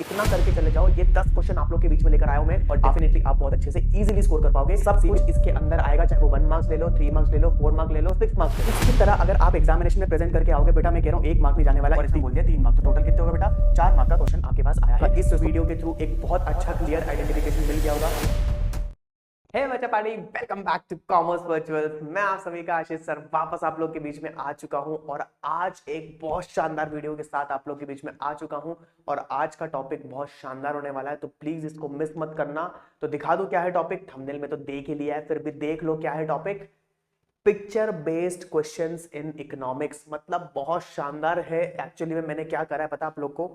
इतना करके चले जाओ, ये 10 क्वेश्चन आप लोग के बीच में लेकर आया हूं मैं, और डेफिनेटली आप बहुत अच्छे से इजीली स्कोर कर पाओगे। सब कुछ इसके अंदर आएगा, चाहे वो 1 मार्क्स ले लो, 3 मार्क्स ले लो, 4 मार्क्स ले लो, 6 मार्क्स ले लो। इसी तरह अगर आप एग्जामिनेशन में प्रेजेंट करके आओगे बेटा, मैं कह रहा हूं 1 मार्क नहीं जाने वाला, और इसने बोल दिया 3 मार्क्स, तो टोटल कितने होगा बेटा? 4 मार्क का क्वेश्चन आपके पास आया है। इस वीडियो के थ्रू एक बहुत अच्छा क्लियर आइडेंटिफिकेशन मिल गया होगा। हे बच्चा party, welcome back to commerce virtual. मैं आप सभी का आशीष सर वापस आप लोग के बीच में आ चुका हूं, और आज एक बहुत शानदार वीडियो के साथ आप लोग के बीच में आ चुका हूं। और आज का टॉपिक बहुत शानदार होने वाला है, तो प्लीज इसको मिस मत करना। तो दिखा दूं क्या है टॉपिक, थंबनेल में तो देख ही लिया है, फिर भी देख लो क्या है topic. Picture based questions in economics. मतलब बहुत शानदार है। एक्चुअली में मैंने क्या करा है पता आप लोग को,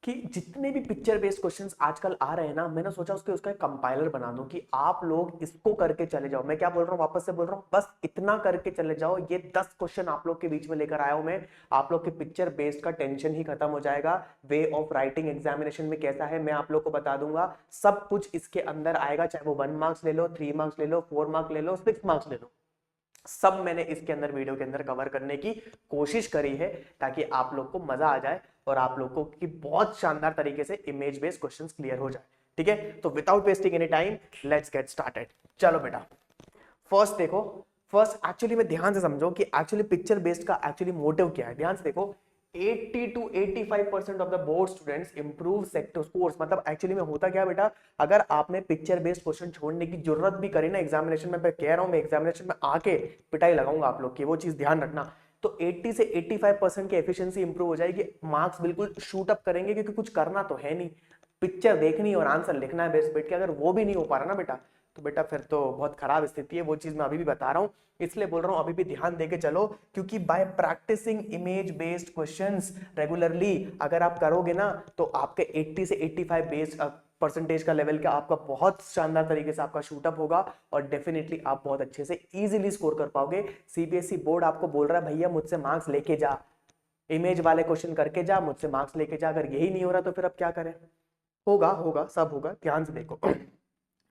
कि जितने भी पिक्चर बेस्ड क्वेश्चंस आजकल आ रहे हैं ना, मैंने सोचा उसका एक कंपाइलर बना दूं कि आप लोग इसको करके चले जाओ। मैं क्या बोल रहा हूं, वापस से बोल रहा हूं, बस इतना करके चले जाओ। ये 10 क्वेश्चन आप लोग के बीच में लेकर आया हूं मैं। आप लोग के पिक्चर बेस्ड का टेंशन ही खत्म हो जाएगा। वे ऑफ राइटिंग एग्जामिनेशन में कैसा है मैं आप लोग को बता दूंगा। सब कुछ इसके अंदर आएगा, चाहे वो 1 मार्क्स ले लो, 3 मार्क्स ले लो, 4 मार्क्स ले लो, 6 मार्क्स ले लो। सब मैंने इसके अंदर वीडियो के अंदर कवर करने की कोशिश करी है, ताकि आप लोग को मजा आ जाए और आप लोगों की बहुत शानदार तरीके से इमेज बेस्ड क्वेश्चंस क्लियर हो जाए। ठीक है, तो without wasting any time let's get started. चलो बेटा, फर्स्ट देखो। फर्स्ट एक्चुअली में ध्यान से समझो कि एक्चुअली पिक्चर बेस्ड का एक्चुअली मोटिव क्या है। ध्यान से देखो, 80 to 85% of the board students improve sector scores. मतलब एक्चुअली में होता क्या बेटा, अगर आपने पिक्चर बेस्ड क्वेश्चन छोड़ने की जरूरत भी करी ना एग्जामिनेशन में, मैं कह रहा हूं मैं एग्जामिनेशन में आके पिटाई लगाऊंगा आप लोग की, वो चीज ध्यान रखना। तो 80 से 85% की एफिशिएंसी इंप्रूव हो जाएगी, मार्क्स बिल्कुल शूट अप करेंगे, क्योंकि कुछ करना तो है नहीं, पिक्चर देखनी और आंसर लिखना है बेस्ट बैठ के। अगर वो भी नहीं हो पा रहा ना बेटा, तो बेटा फिर तो बहुत खराब स्थिति है। वो चीज मैं अभी भी बता रहा हूं, इसलिए बोल रहा हूं अभी भी ध्यान देके चलो, क्योंकि by practising image based questions regularly अगर आप करोगे ना, तो आपके 80 से 85 बेस्ड परसेंटेज का लेवल का आपका बहुत शानदार तरीके से आपका शूटअप होगा, और डेफिनेटली आप बहुत अच्छे से इजीली स्कोर कर पाओगे। सीबीएसई बोर्ड आपको बोल रहा है भैया मुझसे मार्क्स लेके जा, इमेज वाले क्वेश्चन करके जा, मुझसे मार्क्स लेके जा। अगर यही नहीं हो रहा तो फिर अब क्या करें? होगा होगा सब होगा, ध्यान से देखो।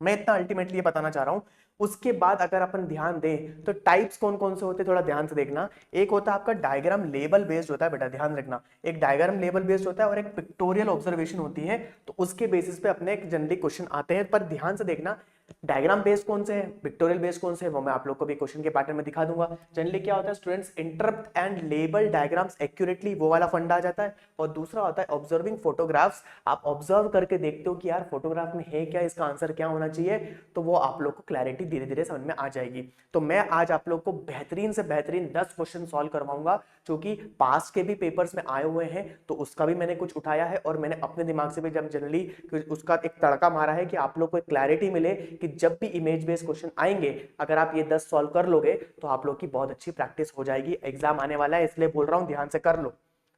मैं इतना अल्टीमेटली ये बताना चाह रहा हूं। उसके बाद अगर अपन ध्यान दें तो टाइप्स कौन कौन से होते हैं, थोड़ा ध्यान से देखना। एक होता है आपका डायग्राम लेबल बेस्ड होता है बेटा, ध्यान रखना। एक डायग्राम लेबल बेस्ड होता है और एक पिक्टोरियल ऑब्जर्वेशन होती है। तो उसके बेसिस पे अपने एक जनरली क्वेश्चन आते हैं, पर ध्यान से देखना डायग्राम बेस्ड कौन से है, पिक्टोरियल बेस्ड कौन से है, वो मैं आप लोग को भी क्वेश्चन के पैटर्न में दिखा दूंगा। जनरली क्या होता है, students interrupt and label diagrams accurately, वो वाला फंडा आ जाता है। और दूसरा होता है ऑब्जर्विंग फोटोग्राफ्स। आप ऑब्जर्व करके देखते हो कि यार फोटोग्राफ में है क्या, इसका आंसर क्या होना चाहिए, तो वो आप लोग को क्लैरिटी धीरे धीरे समझ में आ जाएगी। तो मैं आज आप लोग को बेहतरीन से बेहतरीन 10 क्वेश्चन सॉल्व करवाऊंगा, जो कि पास्ट के भी पेपर्स में आए हुए हैं, तो उसका भी मैंने कुछ उठाया है, और मैंने अपने दिमाग से भी जब जनरली उसका एक तड़का मारा है, कि आप लोग को एक क्लैरिटी मिले कि जब भी इमेज बेस्ड क्वेश्चन आएंगे, अगर आप ये 10 सॉल्व कर लोगे तो आप लोग की बहुत अच्छी प्रैक्टिस हो जाएगी। एग्जाम आने वाला है, इसलिए बोल रहा हूं ध्यान से कर लो।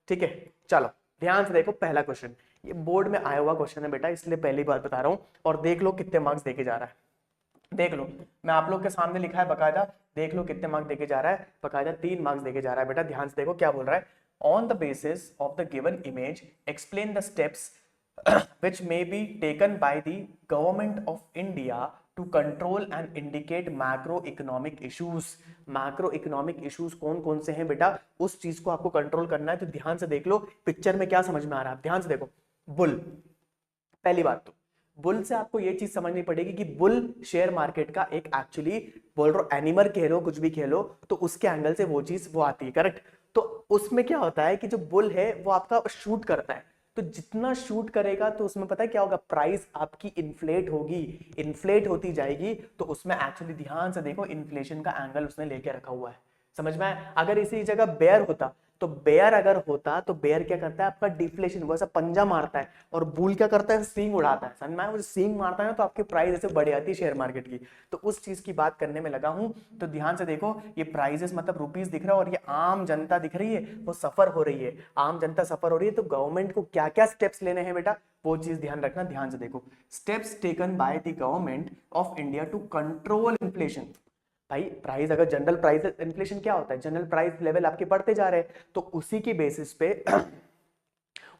ठीक है, चलो ध्यान से देखो। पहला क्वेश्चन ये बोर्ड में आया हुआ क्वेश्चन है बेटा, इसलिए पहली बार बता रहा हूं, और देख लो कितने मार्क्स देके जा रहा है। देख लो, मैं आप लोग के सामने लिखा है बकायदा, देख लो कितने मार्क्स देके जा रहा है। बकायदा 3 मार्क्स देके जा रहा है बेटा। ध्यान से देखो क्या बोल रहा है। On the basis of the given image explain the steps which may be taken by the government of India to control and indicate macroeconomic issues। macroeconomic issues कौन कौन से हैं बेटा, उस चीज को आपको कंट्रोल करना है। तो ध्यान से देख लो पिक्चर में क्या समझ में आ रहा है। ध्यान से देखो, बुल, पहली बात तो बुल से आपको ये चीज समझनी पड़ेगी कि बुल शेयर मार्केट का एक एक्चुअली बोल रहा हूं एनिमल कह लो, कुछ भी कह लो, तो उसके एंगल से वो चीज वो आती है, करेक्ट। तो उसमें क्या होता है कि जो बुल है वो आपका शूट करता है, तो जितना शूट करेगा तो उसमें पता है क्या होगा, प्राइस आपकी इन्फ्लेट होगी, इन्फ्लेट होती जाएगी। तो उसमें एक्चुअली ध्यान से देखो इन्फ्लेशन का एंगल उसने लेके रखा हुआ है, समझ में आया। अगर इसी जगह बेयर होता, तो बेयर अगर होता तो बेयर क्या करता है, आपका डिफ्लेशन, वो ऐसा पंजा मारता है, और बुल क्या करता है, सींग उड़ाता है। समझ में आया, वो सींग मारता है ना, तो आपकी प्राइस ऐसे बढ़ जाती है शेयर मार्केट की। तो उस चीज की बात करने में लगा हूं। तो ध्यान से देखो, ये प्राइजेस मतलब रुपीस दिख रहा है, और ये आम जनता दिख रही है, वो सफर हो रही है, आम जनता सफर हो रही है। तो गवर्नमेंट को क्या क्या स्टेप्स लेने हैं बेटा, वो चीज ध्यान रखना। ध्यान से देखो, steps taken by the government of India to control inflation. भाई प्राइस, अगर जनरल प्राइस इन्फ्लेशन क्या होता है, जनरल प्राइस लेवल आपके बढ़ते जा रहे हैं, तो उसी के बेसिस पे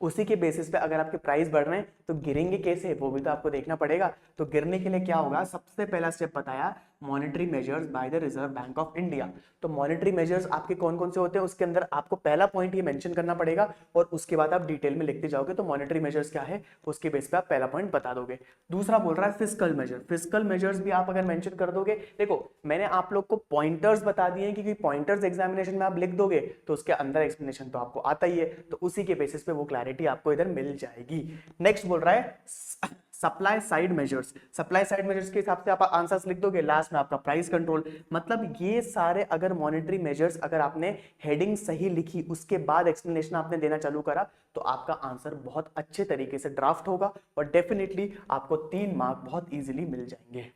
उसी के बेसिस पे अगर आपके प्राइस बढ़ रहे हैं तो गिरेंगे कैसे, वो भी तो आपको देखना पड़ेगा। तो गिरने के लिए क्या होगा, सबसे पहला स्टेप बताया, monetary measures by the reserve bank of India. तो मॉनेटरी मेजर्स आपके कौन कौन से होते हैं उसके अंदर आपको पहला पॉइंट ये मेंशन करना पड़ेगा और उसके बाद आप डिटेल में लिखते जाओगे तो मॉनेटरी मेजर्स क्या है उसके बेस पे आप पहला पॉइंट बता दोगे। दूसरा बोल रहा है फिस्कल मेजर, फिस्कल मेजर्स भी आप अगर मेंशन कर दोगे, देखो मैंने आप लोग को पॉइंटर्स बता दिए हैं क्योंकि पॉइंटर्स एग्जामिनेशन में आप लिख दोगे तो उसके अंदर एक्सप्लेनेशन तो आपको आता ही है, तो उसी के बेसिस पे वो क्लैरिटी आपको इधर मिल जाएगी। नेक्स्ट बोल रहा है supply side measures, supply side measures के हिसाब से आप आंसर्स लिख दोगे, लास्ट में आपका प्राइस कंट्रोल। मतलब ये सारे अगर मॉनेटरी मेजर्स अगर आपने हेडिंग सही लिखी उसके बाद एक्सप्लेनेशन आपने देना चालू करा तो आपका आंसर बहुत अच्छे तरीके से ड्राफ्ट होगा और डेफिनेटली आपको 3 मार्क बहुत इजीली मिल जाएंगे।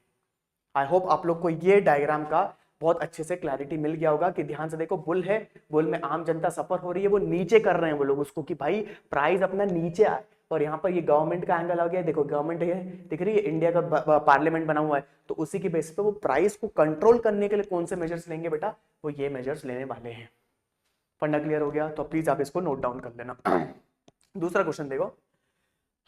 आई होप आप लोग को ये डायग्राम का बहुत अच्छे से क्लैरिटी मिल गया होगा कि ध्यान से देखो, बुल है, बुल में आम जनता सफर हो रही है, वो नीचे कर रहे हैं वो लोग उसको कि भाई प्राइस अपना नीचे आए, और यहाँ पर ये गवर्नमेंट का एंगल आ गया, देखो गवर्नमेंट है दिख रही है, इंडिया का पार्लियामेंट बना हुआ है, तो उसी के बेसिस पे वो प्राइस को कंट्रोल करने के लिए कौन से मेजर्स लेंगे बेटा, वो ये मेजर्स लेने वाले हैं। फंडा क्लियर हो गया तो प्लीज आप इसको नोट डाउन कर लेना। दूसरा क्वेश्चन देखो,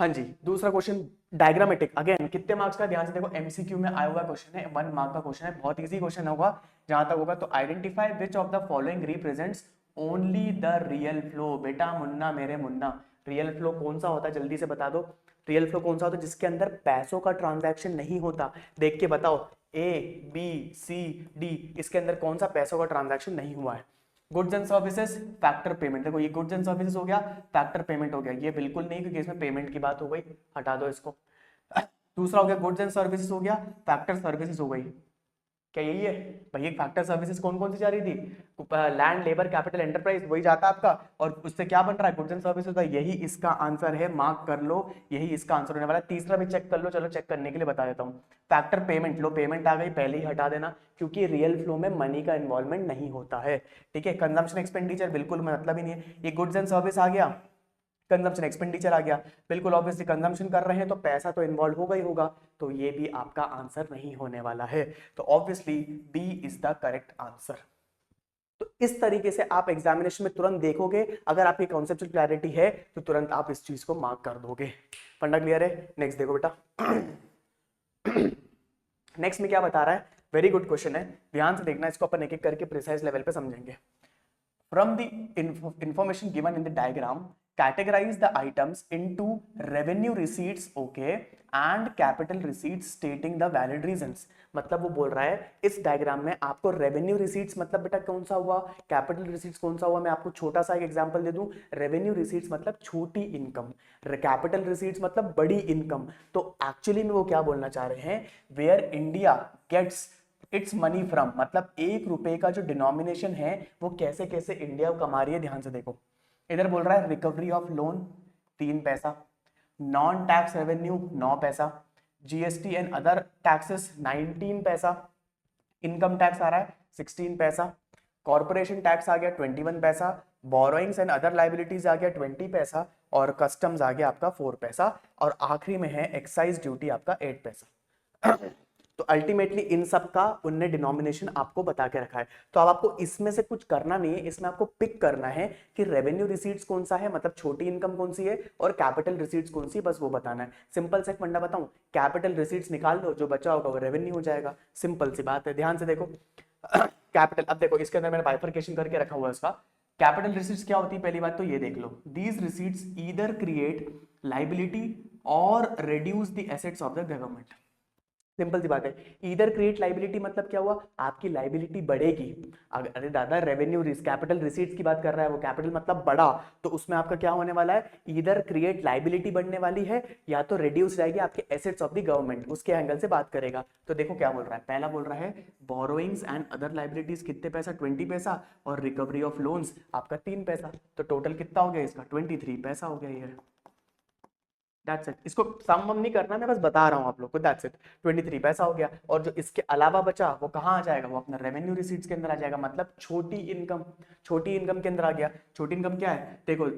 हाँ जी दूसरा क्वेश्चन डायग्रामेटिक, अगेन कितने मार्क्स का, ध्यान से देखो एमसीक्यू में आया हुआ क्वेश्चन है, 1 मार्क का क्वेश्चन है, बहुत इजी क्वेश्चन होगा जहां तक होगा। तो identify which of the following represents only the real flow. बेटा मुन्ना मेरे मुन्ना, रियल फ्लो कौन सा होता है जल्दी से बता दो, रियल फ्लो कौन सा होता है जिसके अंदर पैसों का ट्रांजैक्शन नहीं होता, देख के बताओ ए बी सी डी, इसके अंदर कौन सा पैसों का ट्रांजैक्शन नहीं हुआ है। Goods and services, factor payment, देखो ये गुड्स एंड सर्विसेज हो गया, फैक्टर पेमेंट हो गया, ये बिल्कुल नहीं क्योंकि इसमें पेमेंट की बात हो गई, हटा दो इसको। दूसरा हो गया गुड्स एंड सर्विसेज हो गया, फैक्टर सर्विसेज हो गई, क्या यही है भाई। फैक्टर सर्विसेज कौन कौन सी जा रही थी, लैंड लेबर कैपिटल एंटरप्राइज, वही जाता आपका, और उससे क्या बन रहा है गुड्स एंड सर्विसेज होता है, यही इसका आंसर है, मार्क कर लो, यही इसका आंसर होने वाला है। तीसरा भी चेक कर लो, चलो चेक करने के लिए बता देता हूँ। फैक्टर पेमेंट, लो पेमेंट आ गई, पहले ही हटा देना क्योंकि रियल फ्लो में मनी का इन्वॉल्वमेंट नहीं होता है, ठीक है। कंजम्पशन एक्सपेंडिचर बिल्कुल मतलब ही नहीं है, ये गुड्स एंड सर्विस आ गया, कंजम्पशन एक्सपेंडिचर आ गया, बिल्कुल ऑब्वियसली कंजम्पशन कर रहे हैं तो पैसा तो इन्वॉल्व होगा ही होगा, तो ये भी आपका आंसर नहीं होने वाला है, तो obviously B is the correct answer. तो इस तरीके से आप एग्जामिनेशन में तुरंत देखोगे, अगर आपकी कॉन्सेप्चुअल क्लैरिटी है तो तुरंत आप इस चीज को मार्क कर दोगे। फंडा क्लियर है। नेक्स्ट देखो बेटा, नेक्स्ट में क्या बता रहा है, वेरी गुड क्वेश्चन है, ध्यान से देखना, इसको अपन एक एक करके प्रिसाइज लेवल पे समझेंगे। From the information given in the diagram categorize the items into revenue receipts, okay, and capital receipts stating the valid reasons। मतलब वो बोल रहा है इस डायग्राम में आपको रेवेन्यू रिसीट्स मतलब बेटा कौन सा हुआ, कैपिटल रिसीट्स कौन सा हुआ, मैं आपको छोटा सा एक एग्जांपल दे दूं, रेवेन्यू रिसीट्स मतलब छोटी इनकम, कैपिटल रिसीट्स मतलब बड़ी इनकम। तो एक्चुअली में वो क्या बोलना चाह रहे हैं, where India gets its money from, मतलब 1 रुपए का जो डिनोमिनेशन है वो कैसे कैसे इंडिया कमा रही है, ध्यान से देखो। इधर बोल रहा है रिकवरी ऑफ लोन 3 पैसा, नॉन टैक्स रेवेन्यू 9 पैसा, जीएसटी एंड अदर टैक्सेस 19 पैसा, इनकम टैक्स आ रहा है 16 पैसा, कॉर्पोरेशन टैक्स आ गया 21 पैसा, बोरोइंग्स एंड अदर लाइबिलिटीज आ गया 20 पैसा, और कस्टम्स आ गया आपका 4 पैसा, और आखिरी में है एक्साइज ड्यूटी आपका 8 पैसा। तो अल्टीमेटली इन सब का उनने डिनोमिनेशन आपको बता के रखा है, तो अब आपको इसमें से कुछ करना नहीं है, इसमें आपको पिक करना है कि रेवेन्यू रिसीट्स कौन सा है, मतलब छोटी इनकम कौन सी है, और कैपिटल रिसीट्स कौन सी, बस वो बताना है। सिंपल से फंडा बताऊं, कैपिटल रिसीट्स निकाल लो, जो बचा होगा वो रेवेन्यू हो जाएगा, सिंपल सी बात है। ध्यान से देखो कैपिटल, अब देखो इसके अंदर मैंने बाइफरकेशन करके रखा हुआ है इसका। कैपिटल रिसीट्स क्या होती है, पहली बात तो ये देख लो, these receipts either create liability और reduce the assets of the government. Simple सी बात है, इधर क्रिएट लाइबिलिटी मतलब क्या हुआ, आपकी लाइबिलिटी बढ़ेगी। अरे दादा रेवेन्यू कैपिटल रिसीट्स की बात कर रहा है, वो कैपिटल मतलब बड़ा, तो उसमें आपका क्या होने वाला है, इधर क्रिएट लाइबिलिटी बढ़ने वाली है या तो रिड्यूस जाएगी आपके एसेट्स ऑफ द गवर्नमेंट, उसके एंगल से बात करेगा। तो देखो क्या बोल रहा है, पहला बोल रहा है बोरोइंग्स एंड अदर लाइबिलिटीज कितने पैसा 20 पैसा, और रिकवरी ऑफ लोन्स आपका 3 पैसा, तो टोटल कितना हो गया इसका 23 पैसा हो गया ये। That's it। इसको सम नहीं करना, मैं बस बता रहा हूँ आप लोग को, that's it। 23 पैसा हो गया, और जो इसके अलावा बचा वो कहाँ आ जाएगा, वो अपना रेवेन्यू रिसीट्स के अंदर आ जाएगा, मतलब छोटी इनकम, छोटी इनकम के अंदर आ गया। छोटी इनकम क्या है, देखो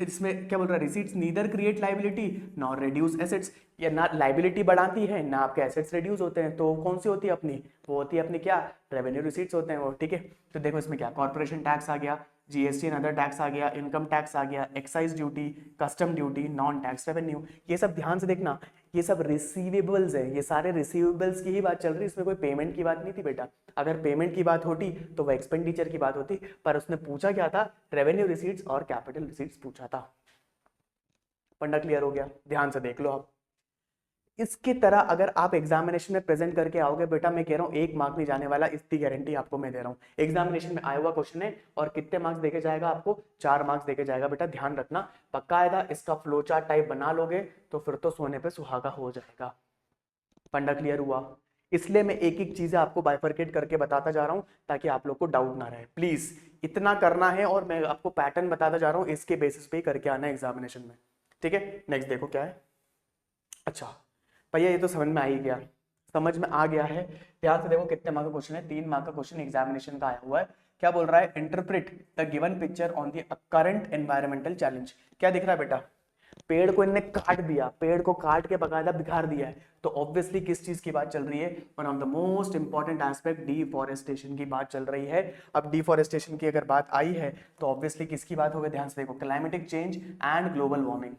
इसमें क्या बोल रहा है, receipts neither create liability nor reduce assets, या ना लाइबिलिटी बढ़ाती है ना आपके एसेट्स रिड्यूस होते हैं, तो कौन सी होती है अपनी, वो होती है अपनी क्या, रेवेन्यू रिसीट्स होते हैं वो, ठीक है। तो देखो इसमें क्या, कॉर्पोरेशन टैक्स आ गया, जीएसटी एंड अदर टैक्स आ गया, इनकम टैक्स आ गया, excise duty, custom duty, non tax revenue, ये सब ध्यान से देखना, ये सब रिसीवेबल्स है, ये सारे रिसीवेबल्स की ही बात चल रही है, इसमें कोई पेमेंट की बात नहीं थी बेटा। अगर पेमेंट की बात होती तो वह एक्सपेंडिचर की बात होती, पर उसने पूछा क्या था, रेवेन्यू रिसीट्स और कैपिटल रिसीट्स पूछा था। फंडा क्लियर हो गया, ध्यान से देख लो आप। इसकी तरह अगर आप एग्जामिनेशन में प्रेजेंट करके आओगे बेटा, मैं कह रहा हूं 1 मार्क नहीं जाने वाला, इसकी गारंटी आपको मैं दे रहा हूं। एग्जामिनेशन में आया हुआ क्वेश्चन है और कितने मार्क्स देके जाएगा आपको, 4 मार्क्स देके जाएगा बेटा, ध्यान रखना। बकायदा इसका फ्लो चार्ट टाइप बना लोगे तो फिर तो सोने पे सुहागा हो जाएगा। फंडा क्लियर हुआ? इसलिए मैं एक एक चीजें आपको बाइफरकेट करके बताता जा रहा हूं ताकि आप लोग को डाउट ना रहे। प्लीज इतना करना है और मैं आपको पैटर्न बताता जा रहा हूं, इसके बेसिस पे ही करके आना है एग्जामिनेशन में, ठीक है। नेक्स्ट देखो क्या है। अच्छा भैया ये तो समझ में आ ही गया, समझ में आ गया है। ध्यान से देखो कितने मार्क का क्वेश्चन है, 3 मार्क का क्वेश्चन एग्जामिनेशन का आया हुआ है। क्या बोल रहा है, interpret the given picture on the current environmental challenge. क्या दिख रहा है बेटा, पेड़ को इनने काट दिया, पेड़ को काट के बकायदा बिगाड़ दिया है, तो ऑब्वियसली किस चीज की बात चल रही है, one of the most important aspect deforestation की बात चल रही है। अब डिफॉरेस्टेशन की अगर बात आई है तो ऑब्वियसली किसकी बात होगी, ध्यान से देखो, climatic change and global warming,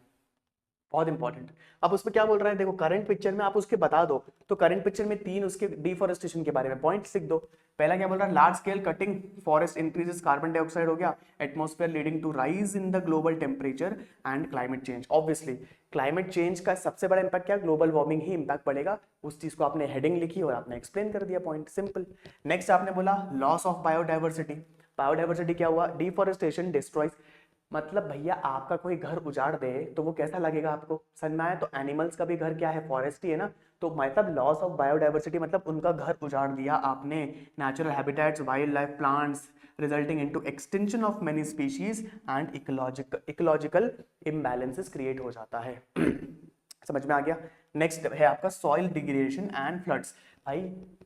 बहुत इंपॉर्टेंट। अब उसमें क्या बोल रहा है, देखो करंट पिक्चर में आप उसके बता दो, तो करंट पिक्चर में 3 उसके डिफॉरेस्टेशन के बारे में पॉइंट लिख दो। पहला क्या बोल रहा है, large scale cutting forest increases carbon dioxide हो गया atmosphere leading to rise in the global temperature and climate change. Obviously climate change का सबसे बड़ा इंपैक्ट क्या, ग्लोबल वार्मिंग ही इंपैक्ट पड़ेगा। उस चीज को आपने हेडिंग लिखी और आपने एक्सप्लेन कर दिया, पॉइंट सिंपल। नेक्स्ट आपने बोला लॉस ऑफ बायोडाइवर्सिटी। बायोडाइवर्सिटी क्या हुआ, डिफॉरेस्टेशन डिस्ट्रॉयज, मतलब भैया आपका कोई घर उजाड़ दे तो वो कैसा लगेगा आपको, समझ में आया। तो एनिमल्स का भी घर क्या है, फॉरेस्ट ही है ना। तो मतलब लॉस ऑफ बायोडाइवर्सिटी मतलब उनका घर उजाड़ दिया आपने, natural habitats, wild life, plants, resulting into extension of many species and ecological imbalances create हो जाता है। समझ में आ गया। नेक्स्ट है आपका सॉइल डिग्रेडेशन एंड फ्लड्स। भाई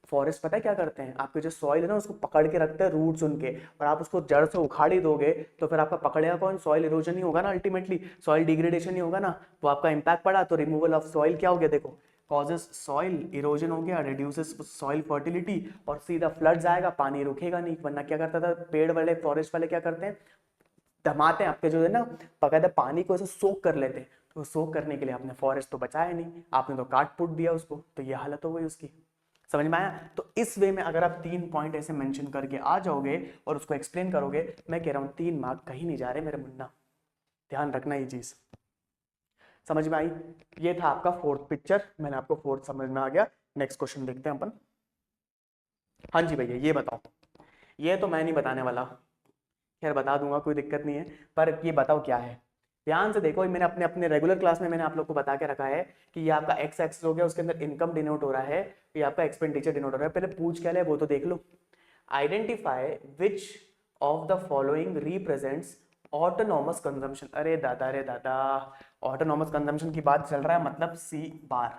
फॉरेस्ट पता है क्या करते हैं, आपके जो सॉइल है ना उसको पकड़ के रखते हैं रूट्स उनके, और आप उसको जड़ से उखाड़ ही दोगे तो फिर आपका पकड़ेगा कौन, सॉइल इरोजन ही होगा ना, अल्टीमेटली सॉइल डिग्रेडेशन ही होगा ना। वो आपका इंपैक्ट पड़ा तो रिमूवल ऑफ सॉइल क्या हो गया, देखो कॉजेस सॉइल इरोजन हो गया, रिड्यूसेस सॉइल फर्टिलिटी, और सीधा फ्लड्स आएगा, पानी रुकेगा नहीं। वरना क्या करता था पेड़ वाले, फॉरेस्ट वाले क्या करते हैं, दमाते हैं आपके जो है ना, बकायदा पानी को ऐसे सोक कर लेते हैं। तो सोक करने के लिए आपने फॉरेस्ट तो बचाया नहीं, आपने तो काट फूट दिया उसको, तो ये हालत हो गई उसकी। समझ में आया। तो इस वे में अगर आप 3 पॉइंट ऐसे मेंशन करके आ जाओगे और उसको एक्सप्लेन करोगे, मैं कह रहा हूं 3 मार्क कहीं नहीं जा रहे मेरे मुन्ना, ध्यान रखना ये चीज। समझ में आई। ये था आपका 4th पिक्चर, मैंने आपको 4th समझ में आ गया। नेक्स्ट क्वेश्चन देखते हैं अपन। हाँ जी भैया ये बताओ, ये तो मैं नहीं बताने वाला, खैर बता दूंगा कोई दिक्कत नहीं है, पर ये बताओ क्या है। ध्यान से देखो, मैंने अपने अपने रेगुलर क्लास में मैंने आप लोग को बता के रखा है कि ये आपका एक्स एक्सिस हो गया, उसके अंदर इनकम डिनोट हो रहा है, ये आपका एक्सपेंडिचर डिनोट हो रहा है। पहले पूछ क्या ले वो तो देख लो। Identify which of the following represents autonomous consumption. अरे दादा, ऑटोनॉमस कंजम्पशन की बात चल रहा है, मतलब सी बार,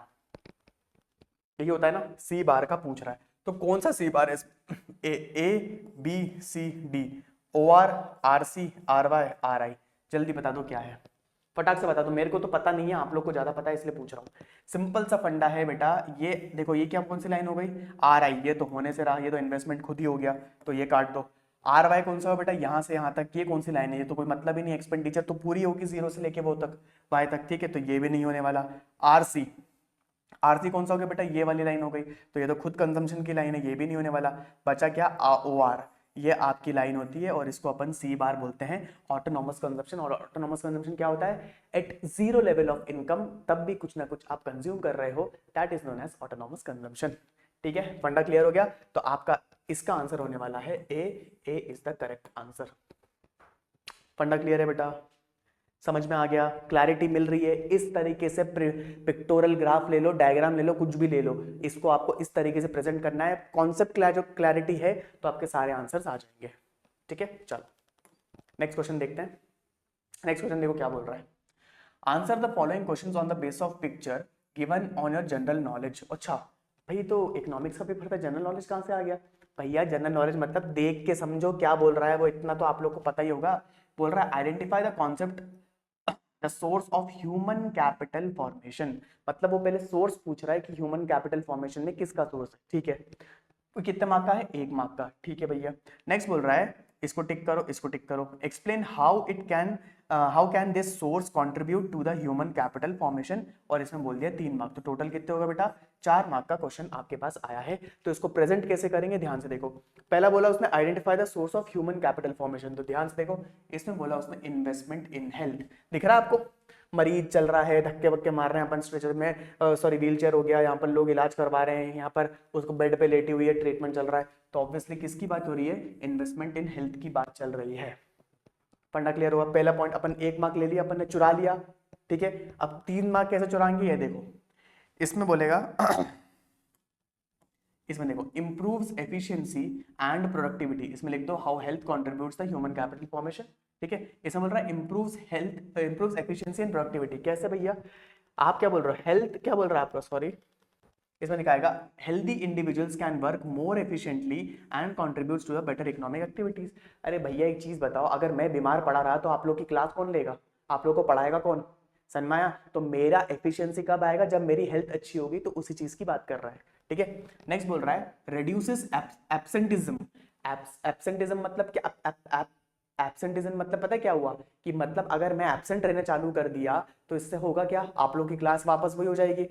यही होता है ना, सी बार का पूछ रहा है। तो कौन सा सी बार है, A B C D, O R, R C, R Y, R I, जल्दी बता दो क्या है, फटाक से बता दो। मेरे को तो पता नहीं है, आप लोग को ज्यादा पता है इसलिए पूछ रहा हूँ। सिंपल सा फंडा है बेटा, ये देखो ये क्या कौन सी लाइन हो गई, आर आई, ये तो होने से रहा, ये तो इन्वेस्टमेंट खुद ही हो गया, तो ये काट दो। आर वाई कौन सा हो बेटा, यहाँ से यहाँ तक, ये कौन सी लाइन है, ये तो कोई मतलब ही नहीं, एक्सपेंडिचर तो पूरी होगी 0 से लेके वो तक, वाई तक, ठीक है, तो ये भी नहीं होने वाला। आर सी, आरसी कौन सा हो गया बेटा, ये वाली लाइन हो गई, तो ये तो खुद कंजम्पशन की लाइन है, ये भी नहीं होने वाला। बचा क्या, ओ आर, ये आपकी लाइन होती है और इसको अपन सी बार बोलते हैं, ऑटोनॉमस कंजम्पशन। और ऑटोनॉमस कंजम्पशन क्या होता है, एट 0 लेवल ऑफ इनकम तब भी कुछ ना कुछ आप कंज्यूम कर रहे हो, that is known as autonomous consumption. ठीक है, फंडा क्लियर हो गया। तो आपका इसका आंसर होने वाला है ए इज द करेक्ट आंसर। फंडा क्लियर है बेटा, समझ में आ गया, क्लैरिटी मिल रही है। इस तरीके से पिक्टोरल ग्राफ ले लो, डायग्राम ले लो, कुछ भी ले लो, इसको आपको इस तरीके से प्रेजेंट करना है। कॉन्सेप्ट जो क्लैरिटी है तो आपके सारे आंसर्स आ जाएंगे। ठीक है, चलो नेक्स्ट क्वेश्चन देखते हैं। नेक्स्ट क्वेश्चन देखो क्या बोल रहा है, answer the following questions on the base of picture given on your general knowledge. अच्छा भाई, तो इकोनॉमिक्स का पेपर था, जनरल नॉलेज कहाँ से आ गया भैया। जनरल नॉलेज मतलब देख के समझो क्या बोल रहा है वो, इतना तो आप लोग को पता ही होगा। बोल रहा है identify the concept the source of human capital formation, मतलब वो पहले सोर्स पूछ रहा है कि ह्यूमन कैपिटल फॉर्मेशन में किसका सोर्स है। ठीक है, तो कितने मार्क का है, 1 मार्क का, ठीक है भैया। नेक्स्ट बोल रहा है इसको टिक करो, इसको टिक करो। Explain how can this source contribute to the human capital formation, और इसमें बोल दिया 3 मार्क। तो टोटल कितने होगा बेटा? 4 मार्क का क्वेश्चन आपके पास आया है। तो इसको प्रेजेंट कैसे करेंगे, ध्यान से देखो। पहला बोला उसने identify the source of human capital formation, तो ध्यान से देखो, इसमें बोला उसने इन्वेस्टमेंट इन हेल्थ। दिख रहा है आपको? मरीज चल रहा है, धक्के वक्के मार रहे हैं अपन स्ट्रेचर में, सॉरी व्हील चेयर हो गया, यहाँ पर लोग इलाज करवा रहे हैं, यहाँ पर उसको बेड पे लेटी हुई है, ट्रीटमेंट चल रहा है, तो ऑब्वियसली किसकी बात हो रही है? इन्वेस्टमेंट इन हेल्थ की बात चल रही है। पढ़ना क्लियर हुआ? पहला पॉइंट अपन 1 मार्क ले लिया, अपन ने चुरा लिया, ठीक है। अब 3 मार्क कैसे चुराएंगे ये देखो, इसमें बोलेगा इसमें देखो इंप्रूव्स एफिशिएंसी एंड प्रोडक्टिविटी, इसमें लिख दो how health contributes the human capital formation, ठीक है। इसमें बोल रहा है इंप्रूव्स एफिशिएंसी एंड प्रोडक्टिविटी, कैसे भैया? आप क्या बोल रहे हो? हेल्थ क्या बोल रहा है आपका? सॉरी, इसमें लिखाएगा healthy individuals can work more efficiently and contributes to the better economic activities. अरे भैया एक चीज बताओ, अगर मैं बीमार पड़ा रहा तो आप लोग की क्लास कौन लेगा? आप लोग को पढ़ाएगा कौन? सनमाया। तो मेरा एफिशिएंसी कब आएगा? जब मेरी हेल्थ अच्छी होगी। तो उसी चीज की बात कर रहा है, ठीक है। नेक्स्ट बोल रहा है रिड्यूसेस एब्सेंटिज्म। एब्सेंटिज्म मतलब क्या? एब्सेंटिज्म मतलब पता है क्या हुआ? कि मतलब अगर मैं एब्सेंट रहना चालू कर दिया तो इससे होगा क्या? आप लोग की क्लास वापस वही हो जाएगी।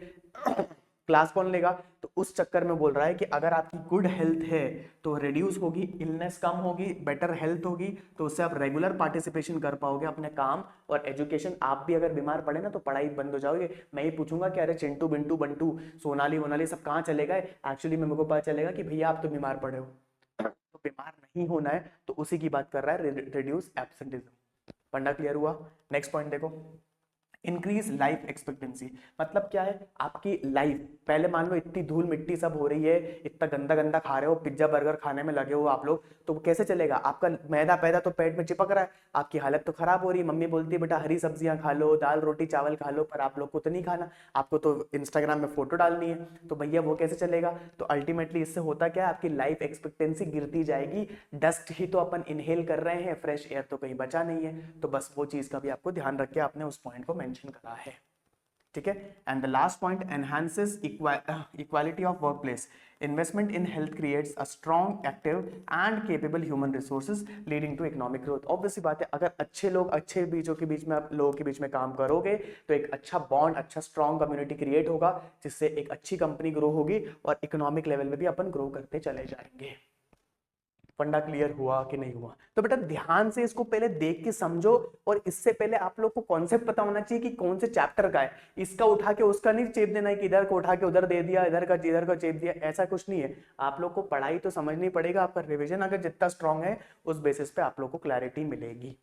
क्लास कौन लेगा? तो उस चक्कर में बोल रहा है कि अगर आपकी गुड हेल्थ है तो रिड्यूस होगी, इलनेस कम होगी, बेटर हेल्थ होगी, तो उससे आप रेगुलर पार्टिसिपेशन कर पाओगे अपने काम और एजुकेशन। आप भी अगर बीमार पड़े ना तो पढ़ाई बंद हो जाओगे। मैं ही पूछूंगा कि अरे चिंटू बिंटू बंटू सोनाली वोनाली सब कहाँ चले गए? एक्चुअली मेरे को पता चलेगा कि भैया आप तो बीमार पड़े हो। तो बीमार नहीं होना है, तो उसी की बात कर रहा है, रिड्यूस एब्सेंटिज्म। पढ़ना क्लियर हुआ? नेक्स्ट पॉइंट देखो, इंक्रीज लाइफ एक्सपेक्टेंसी। मतलब क्या है? आपकी लाइफ, पहले मान लो इतनी धूल मिट्टी सब हो रही है, इतना गंदा गंदा खा रहे हो, पिज्जा बर्गर खाने में लगे हो आप लोग, तो कैसे चलेगा? आपका मैदा पैदा तो पेट में चिपक रहा है, आपकी हालत तो खराब हो रही है। मम्मी बोलती है बेटा हरी सब्जियां खा लो, दाल रोटी चावल खा लो, पर आप लोग को तो नहीं खाना, आपको तो इंस्टाग्राम में फोटो डालनी है, तो भैया वो कैसे चलेगा? तो अल्टीमेटली इससे होता क्या है? आपकी लाइफ एक्सपेक्टेंसी गिरती जाएगी। डस्ट ही तो अपन इनहेल कर रहे हैं, फ्रेश एयर तो कहीं बचा नहीं है। तो बस वो चीज का भी आपको ध्यान रख के आपने उस पॉइंट को मेंशन करा है, ठीक है। And the last point, enhances equality of work place. Investment in health creates a strong, active and capable human resources leading to economic growth. Obviously बात है, अगर अच्छे लोग अच्छे बीचों के बीच में, आप लोगों के बीच में काम करोगे तो एक अच्छा बॉन्ड, अच्छा स्ट्रॉन्ग कम्युनिटी क्रिएट होगा, जिससे एक अच्छी कंपनी ग्रो होगी और इकोनॉमिक लेवल में भी अपन ग्रो करते चले जाएंगे। फंडा क्लियर हुआ कि नहीं हुआ? तो बेटा ध्यान से इसको पहले देख के समझो, और इससे पहले आप लोग को कॉन्सेप्ट पता होना चाहिए कि कौन से चैप्टर का है। इसका उठा के उसका नहीं चेप देना है कि इधर को उठा के उधर दे दिया, इधर का चेप दिया, ऐसा कुछ नहीं है। आप लोग को पढ़ाई तो समझनी पड़ेगा, आपका रिविजन अगर जितना स्ट्रांग है उस बेसिस पे आप लोग को क्लैरिटी मिलेगी।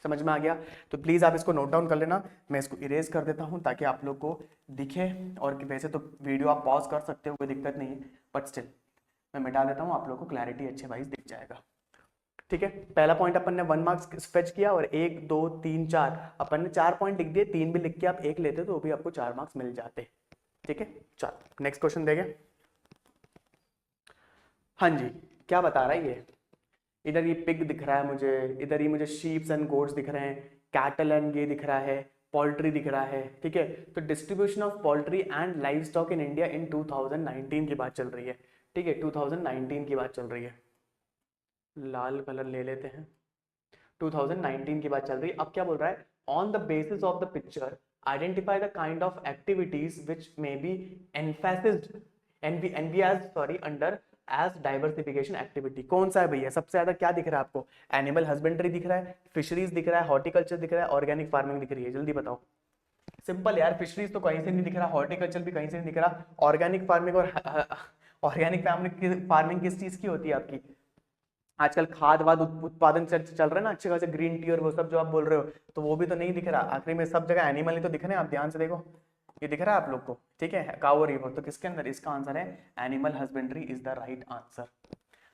समझ में आ गया? तो प्लीज आप इसको नोट डाउन कर लेना। मैं इसको इरेज कर देता हूं ताकि आप लोग को दिखे, और वैसे तो वीडियो आप पॉज कर सकते हो, कोई दिक्कत नहीं है, बट स्टिल मैं मिटा देता हूं, आप लोगों को क्लैरिटी अच्छे वाइज दिख जाएगा, ठीक है। पहला पॉइंट अपन ने 1 मार्क्स फेच किया, और 1 2 3 4 अपन ने 4 पॉइंट लिख दिए, 3 भी लिख के आप 1 लेते तो भी आपको 4 मार्क्स मिल जाते, ठीक है। चलो नेक्स्ट क्वेश्चन देखें। हाँ जी, क्या बता रहा है ये? इधर ये पिग दिख रहा है मुझे, इधर ये मुझे शीप्स एंड गोट्स दिख रहे हैं, कैटल एंड ये दिख रहा है, पोल्ट्री दिख रहा है, ठीक है। तो distribution of poultry and live stock in India in 2019 की बात चल रही है, ठीक है। 2019 की बात चल रही है, लाल कलर ले लेते हैं। 2019 की बात चल रही है। अब क्या बोल रहा है? On the basis of the picture identify the kind of activities which may be एम्फेसिस्ड under as diversification activity. कौन सा है भैया? सबसे ज्यादा क्या दिख रहा है आपको? एनिमल हस्बेंड्री दिख रहा है, फिशरीज दिख रहा है, हॉर्टिकल्चर दिख रहा है, ऑर्गेनिक फार्मिंग दिख रही है? जल्दी बताओ। सिंपल यार, फिशरीज तो कहीं से नहीं दिख रहा, हॉर्टिकल्चर भी कहीं से नहीं दिख रहा, ऑर्गेनिक फार्मिंग और ऑर्गेनिक फार्मिंग किस चीज की होती है आपकी? आजकल खाद वाद उत्पादन चल रहा है ना अच्छे खासे, ग्रीन टी और वो सब जो आप बोल रहे हो, तो वो भी तो नहीं दिख रहा। आखिरी में सब जगह एनिमल ही तो दिख रहे हैं, आप ध्यान से देखो, ये दिख रहा है आप लोग को, ठीक है। काऊ और रिवर, तो किसके अंदर? इसका आंसर है animal husbandry is the right answer.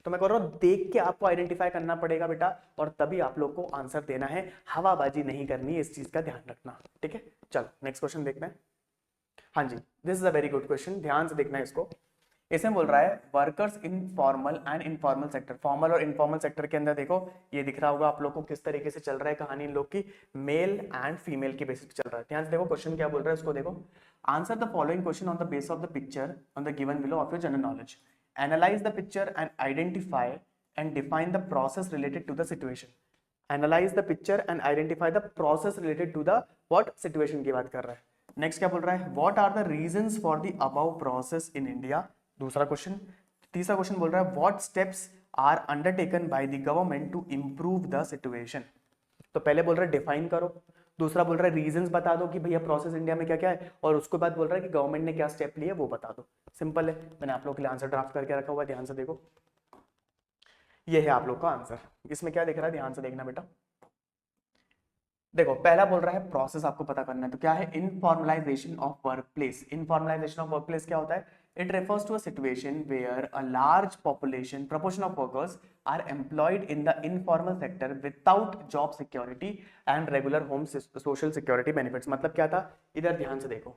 तो मैं कह रहा हूँ देख के आपको आइडेंटिफाई करना पड़ेगा बेटा, और तभी आप लोग को आंसर देना है, हवाबाजी नहीं करनी है, इस चीज का ध्यान रखना, ठीक है। चलो नेक्स्ट क्वेश्चन देखते हैं। हाँ जी, this is a very good question, ध्यान से देखना है इसको। इसमें बोल रहा है workers in formal and informal sector. Formal और इनफॉर्मल सेक्टर के अंदर देखो, ये दिख रहा होगा आप लोग को किस तरीके से चल रहा है कहानी इन लोग की, मेल एंड फीमेल की बेसिस पे चल रहा है। ध्यान से देखो क्वेश्चन क्या बोल रहा है, उसको देखो। Answer the following question on the base of the picture on the given below of your general knowledge. Analyse the picture and identify and define the process related to the situation. Analyse the picture and identify the process related to the what situation की बात कर रहा है। Next क्या बोल रहा है, what are the reasons for the above process in India, दूसरा क्वेश्चन। तीसरा क्वेश्चन बोल रहा है what steps are undertaken by the government to improve the situation. तो पहले बोल रहा है डिफाइन करो, दूसरा बोल रहा है रीजंस बता दो कि भैया प्रोसेस इंडिया में क्या क्या है, और उसके बाद बोल रहा है कि गवर्नमेंट ने क्या स्टेप लिए वो बता दो। सिंपल है, मैंने आप लोग के लिए आंसर ड्राफ्ट करके रखा हुआ है, ध्यान से देखो। ये है आप लोग का आंसर। इसमें क्या दिख रहा है, ध्यान से देखना बेटा। देखो पहला बोल रहा है प्रोसेस आपको पता करना है, तो क्या है, informalisation of work place. Informalisation of work place क्या होता है, it refers to a situation where a large population proportion of workers are employed in the informal sector without job security and regular home social security benefits। मतलब क्या था, इधर ध्यान से देखो,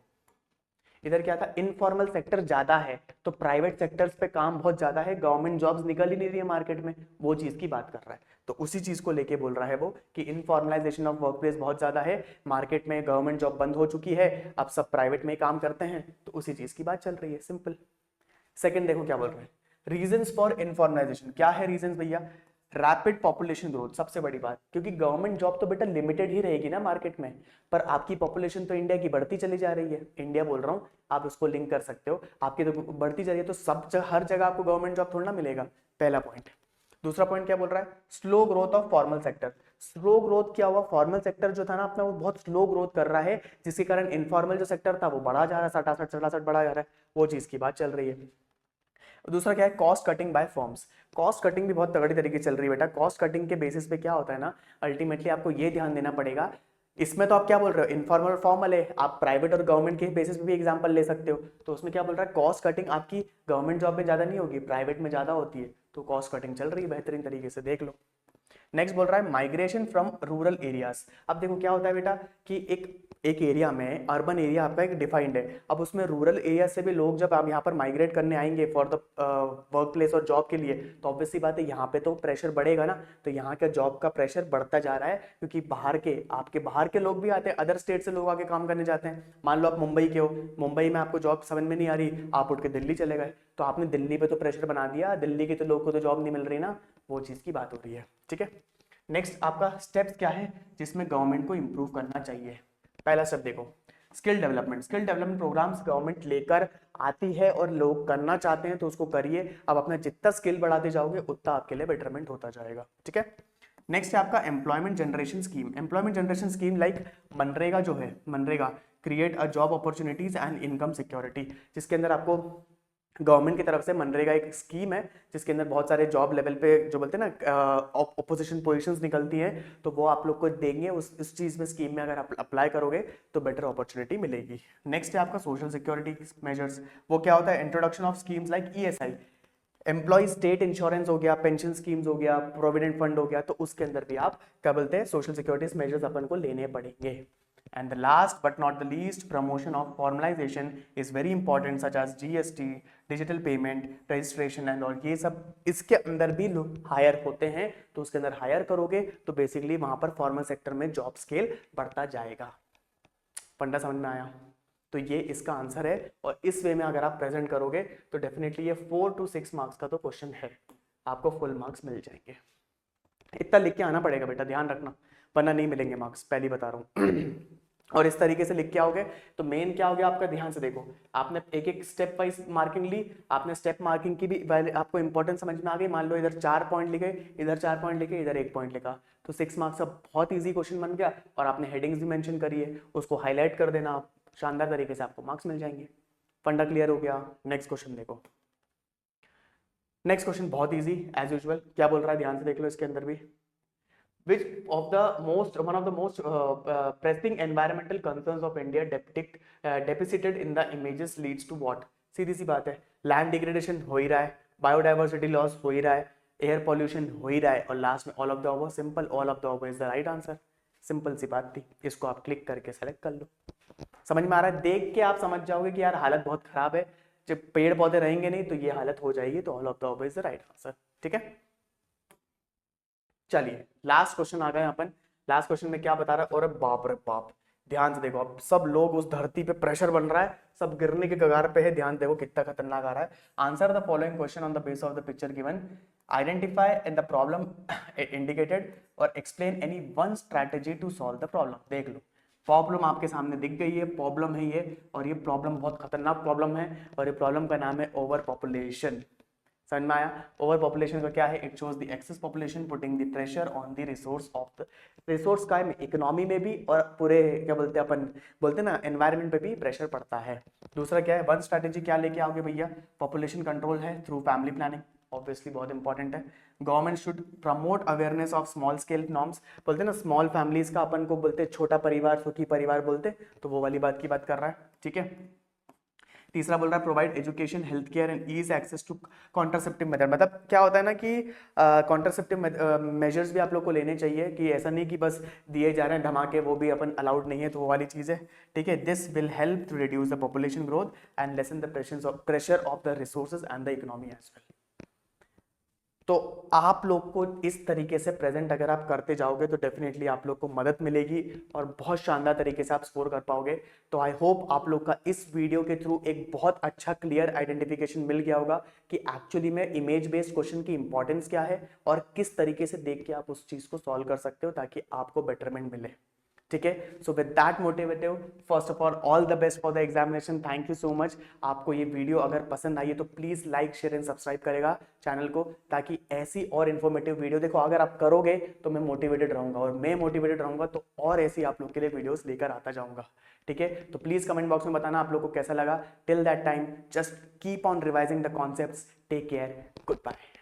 इधर क्या था, इनफॉर्मल सेक्टर ज्यादा है तो प्राइवेट सेक्टर्स पे काम बहुत ज्यादा है, गवर्नमेंट जॉब्स निकल ही नहीं रही है मार्केट में, वो चीज की बात कर रहा है। तो उसी चीज को लेके बोल रहा है वो कि इनफॉर्मलाइजेशन ऑफ वर्क प्लेस बहुत ज्यादा है, मार्केट में गवर्नमेंट जॉब बंद हो चुकी है, अब सब प्राइवेट में काम करते हैं, तो उसी चीज की बात चल रही है, सिंपल। सेकंड देखो क्या बोल रहे हैं, रीजंस फॉर इनफॉर्मलाइजेशन। क्या है रीजंस भैया, रैपिड पॉपुलेशन ग्रोथ, सबसे बड़ी बात, क्योंकि गवर्नमेंट जॉब तो बेटा लिमिटेड ही रहेगी ना मार्केट में, पर आपकी पॉपुलेशन तो इंडिया की बढ़ती चली जा रही है, इंडिया बोल रहा हूँ, आप उसको लिंक कर सकते हो, आपकी तो बढ़ती जा रही है, तो सब हर जगह आपको गवर्नमेंट जॉब थोड़ा ना मिलेगा, पहला पॉइंट। दूसरा पॉइंट क्या बोल रहा है, slow growth of formal sector. Slow growth क्या हुआ, फॉर्मल सेक्टर जो था ना अपना वो बहुत स्लो ग्रोथ कर रहा है, जिसके कारण इनफॉर्मल जो सेक्टर था वो बढ़ा जा रहा है, 67 बढ़ा जा रहा है, वो चीज की बात चल रही है। दूसरा क्या है, cost cutting by firms. Cost cutting भी बहुत तगड़ी तरीके से चल रही है बेटा। कॉस्ट कटिंग के बेसिस पे क्या होता है ना, अल्टीमेटली आपको ये ध्यान देना पड़ेगा, इसमें तो आप क्या बोल रहे हो, इनफॉर्मल और फॉर्मल है, आप प्राइवेट और गवर्नमेंट के बेसिस पे भी एग्जांपल ले सकते हो, तो उसमें क्या बोल रहा है, कॉस्ट कटिंग आपकी गवर्नमेंट जॉब में ज्यादा नहीं होगी, प्राइवेट में ज्यादा होती है, तो कॉस्ट कटिंग चल रही है बेहतरीन तरीके से, देख लो। नेक्स्ट बोल रहा है माइग्रेशन फ्रॉम रूरल एरियाज। अब देखो क्या होता है बेटा कि एक एरिया में, अर्बन एरिया आपका एक डिफाइंड है, अब उसमें रूरल एरिया से भी लोग जब आप यहाँ पर माइग्रेट करने आएंगे फॉर द वर्क प्लेस और जॉब के लिए, तो ऑब्वियसली बात है यहाँ पे तो प्रेशर बढ़ेगा ना, तो यहाँ का जॉब का प्रेशर बढ़ता जा रहा है, क्योंकि आपके बाहर के लोग भी आते हैं, अदर स्टेट से लोग आके काम करने जाते हैं। मान लो आप मुंबई के हो, मुंबई में आपको जॉब समझ में नहीं आ रही, आप उठ के दिल्ली चले गए, तो आपने दिल्ली पे तो प्रेशर बना दिया, दिल्ली के तो लोग को तो जॉब नहीं मिल रही ना, वो चीज़ की बात हो रही है, ठीक है। नेक्स्ट आपका स्टेप्स क्या है जिसमें गवर्नमेंट को इंप्रूव करना चाहिए। पहला स्टेप देखो, skill development. Skill development programmes government लेकर आती है और लोग करना चाहते हैं तो उसको करिए, अब अपना जितना स्किल बढ़ाते जाओगे उतना आपके लिए बेटरमेंट होता जाएगा, ठीक है। नेक्स्ट है आपका employment generation scheme. Employment generation scheme like MNREGA जो है, MNREGA create a job opportunities and income security, जिसके अंदर आपको गवर्नमेंट की तरफ से मनरेगा एक स्कीम है जिसके अंदर बहुत सारे जॉब लेवल पे जो बोलते हैं ना ऑपोजिशन पोजीशंस निकलती हैं, तो वो आप लोग को देंगे, उस चीज़ में स्कीम में अगर आप अप्लाई करोगे तो बेटर अपॉर्चुनिटी मिलेगी। नेक्स्ट है आपका सोशल सिक्योरिटी मेजर्स। वो क्या होता है, introduction of schemes like ESI, employ state insurance हो गया, पेंशन स्कीम्स हो गया, प्रोविडेंट फंड हो गया, तो उसके अंदर भी आप क्या बोलते हैं, सोशल सिक्योरिटी मेजर्स अपन को लेने पड़ेंगे। And the last but not the least, promotion of formalization is very important, such as GST, digital payment, registration and all, ये सब इसके अंदर भी लोग हायर होते हैं, तो उसके अंदर हायर करोगे तो बेसिकली वहां पर फॉर्मल सेक्टर में जॉब स्केल बढ़ता जाएगा। फंडा समझ में आया? तो ये इसका आंसर है, और इस वे में अगर आप प्रेजेंट करोगे तो डेफिनेटली ये 4 to 6 मार्क्स का तो क्वेश्चन है, आपको फुल मार्क्स मिल जाएंगे। इतना लिख के आना पड़ेगा बेटा, ध्यान रखना, वरना नहीं मिलेंगे मार्क्स, पहली बता रहा हूँ। और इस तरीके से लिख के आओगे तो मेन क्या हो गया आपका, ध्यान से देखो, आपने एक एक स्टेप वाइज मार्किंग ली, आपने स्टेप मार्किंग की भी आपको इंपॉर्टेंस समझ में आ गई। मान लो इधर 4 पॉइंट लिखे, इधर 4 पॉइंट लिखे, इधर 1 पॉइंट लिखा, तो 6 मार्क्स का बहुत ईजी क्वेश्चन बन गया, और आपने हेडिंग्स भी मेंशन करी है, उसको हाईलाइट कर देना आप, शानदार तरीके से आपको मार्क्स मिल जाएंगे। फंडा क्लियर हो गया। नेक्स्ट क्वेश्चन देखो, नेक्स्ट क्वेश्चन बहुत इजी एज यूजुअल, क्या बोल रहा है ध्यान से देख लो इसके अंदर भी। Which of the one of the most pressing environmental concerns of India depicted in the images leads to what? सीधी सी बात है, लैंड डिग्रेडेशन हो ही रहा है, बायोडाइवर्सिटी लॉस हो ही रहा है, एयर पॉल्यूशन हो ही रहा है, और लास्ट में all of the above. Simple, all of the above is the right answer. Simple सी बात थी, इसको आप क्लिक करके सेलेक्ट कर लो। समझ में आ रहा है? देख के आप समझ जाओगे कि यार हालत बहुत खराब है, जब पेड़ पौधे रहेंगे नहीं तो ये हालत हो जाएगी, तो all of the above is the right answer, ठीक है। चलिए लास्ट क्वेश्चन आ गए अपन। लास्ट क्वेश्चन में क्या बता रहा है, और बाप रे बाप, ध्यान से देखो, अब सब लोग उस धरती पे प्रेशर बन रहा है, सब गिरने के कगार पे है, ध्यान देखो कितना खतरनाक आ रहा है। Answer the following question on the base of the picture given, identify in the problem indicated और explain any one strategy to solve the problem. देख लो, प्रॉब्लम आपके सामने दिख गई है, प्रॉब्लम है ये, और ये प्रॉब्लम बहुत खतरनाक प्रॉब्लम है, और ये प्रॉब्लम का नाम है ओवर पॉपुलेशन। समझ में आया? ओवर पॉपुलेशन का क्या है? It shows the excess population putting the pressure on the resource of the resource का इकोनॉमी में भी, और पूरे क्या बोलते हैं अपन, बोलते हैं ना एनवायरनमेंट पे भी प्रेशर पड़ता है। दूसरा क्या है? वन स्ट्रैटेजी क्या लेके आओगे भैया? पॉपुलेशन कंट्रोल है थ्रू फैमिली प्लानिंग, ऑब्वियसली बहुत इंपॉर्टेंट है। Government should promote awareness of small scale norms, बोलते हैं ना स्मॉल फैमिलीज का अपन को बोलते हैं छोटा परिवार, सुखी परिवार बोलते, तो वो वाली बात की बात कर रहा है, ठीक है। तीसरा बोल रहा है provide education, health care and ease access to contraceptive method. मतलब क्या होता है ना कि कॉन्ट्रासेप्टिव मेजर्स भी आप लोग को लेने चाहिए, कि ऐसा नहीं कि बस दिए जा रहे हैं धमाके, वो भी अपन अलाउड नहीं है, तो वो वाली चीज़ है, ठीक है। This will help to reduce the population growth and lessen the pressure of the resources and the economy as well. तो आप लोग को इस तरीके से प्रेजेंट अगर आप करते जाओगे तो डेफिनेटली आप लोग को मदद मिलेगी और बहुत शानदार तरीके से आप स्कोर कर पाओगे। तो आई होप आप लोग का इस वीडियो के थ्रू एक बहुत अच्छा क्लियर आइडेंटिफिकेशन मिल गया होगा कि एक्चुअली में इमेज बेस्ड क्वेश्चन की इंपॉर्टेंस क्या है और किस तरीके से देख के आप उस चीज को सॉल्व कर सकते हो ताकि आपको बेटरमेंट मिले, ठीक है। So with that motivative, first of all the best for the examination. Thank you so much. आपको ये वीडियो अगर पसंद आई है तो please like share and subscribe करेगा चैनल को, ताकि ऐसी और इन्फॉर्मेटिव वीडियो, देखो अगर आप करोगे तो मैं मोटिवेटेड रहूंगा, और मैं मोटिवेटेड रहूंगा तो और ऐसी आप लोग के लिए वीडियोस लेकर आता जाऊंगा, ठीक है। तो प्लीज कमेंट बॉक्स में बताना आप लोग को कैसा लगा। Till that time just keep on revising the concepts. Take care, good bye.